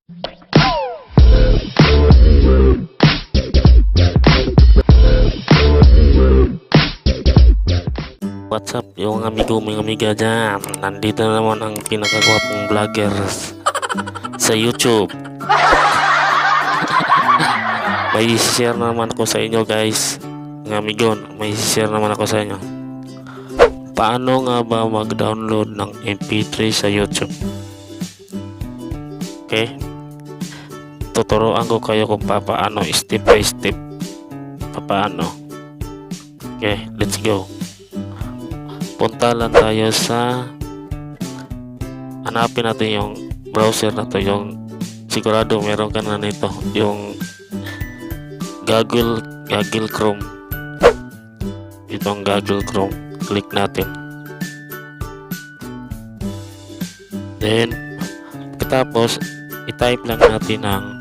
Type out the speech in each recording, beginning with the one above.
What's up yung amigo mga amiga dyan. Nandito na naman ang pinakagwapong vlogger sa YouTube. May share naman ako sa inyo guys, mga amigo. May share naman ako sa inyo. Paano nga ba mag-download ng MP3 sa YouTube? Okay, tuturuan ko kayo kung paano, step by step paano. Okay, let's go. Punta lang tayo sa, hanapin natin yung browser na to, yung sigurado meron ka na nito, yung Google Chrome. Itong Google Chrome, click natin. Then tapos i-type lang natin ang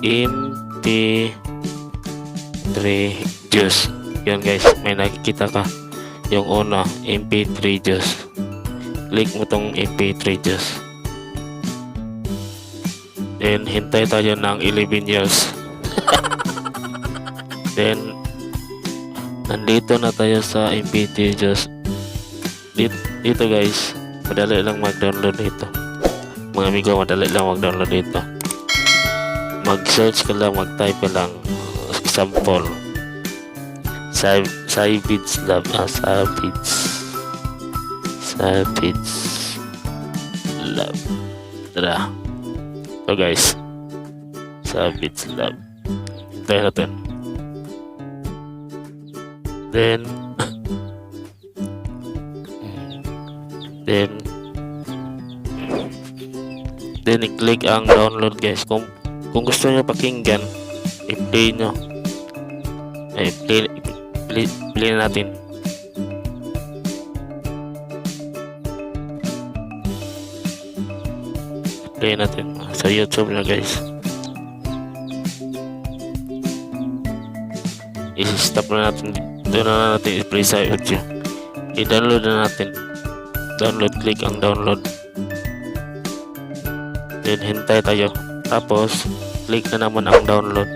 MP3 juice. Yan guys, may nakikita ka yung una, MP3 juice. Click mo tong MP3 juice. Then hintay tayo ng 11 years. Then nandito na tayo sa MP3 juice. Dito guys, madali lang mag-download dito. Mga amigo, madali lang mag-download dito. Mag-search ka lang, mag-type ka lang example Savage Lab, Savage Lab. Tara. So guys, Savage Lab. Hintayin natin. Then i-click ang download guys. Kung gusto nyo pakinggan, i-play nyo. Play natin. Play natin sa YouTube na guys. I-stop na natin. Doon na natin i-play sa YouTube. I-download na natin. Download, click ang download. Then hintay tayo. Tapos click na naman ang download.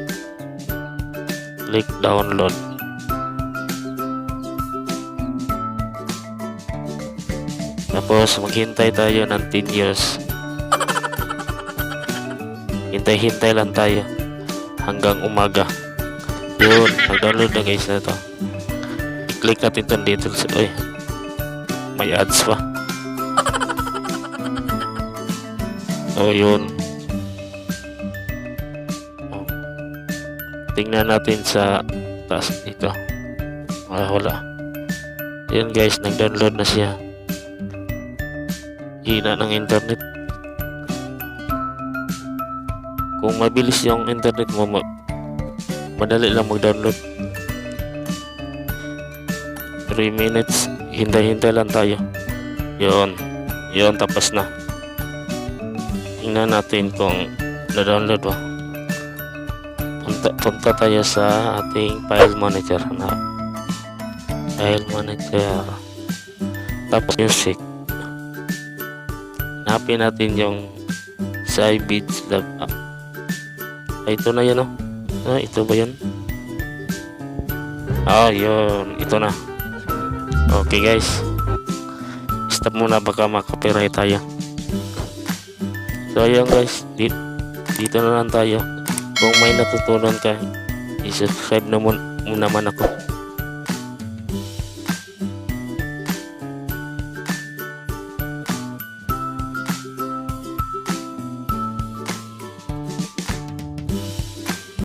Click download. Tapos maghintay tayo ng 10 years. Hintay lang tayo hanggang umaga. Yun, mag-download na guys na ito. I-click natin ito dito. Uy, may ads pa. Oh, yun. Tingnan natin sa taas dito. Wala. Yun guys, nag-download na siya. Hina ng internet. Kung mabilis yung internet mo, madali lang mag-download. 3 minutes. Hintay lang tayo. Yun, tapos na. Tingnan natin kung na-download ba. Punta tayo sa ating file manager. File manager. Tapos music. Hanapin natin yung Savage Lab app. Ito na yun, oh. Ito ba yun? Yun. Ito na. Okay guys, stop muna baka makapiright tayo. So ayun guys, dito na lang tayo. Kung may natutunan ka, i-subscribe naman ako.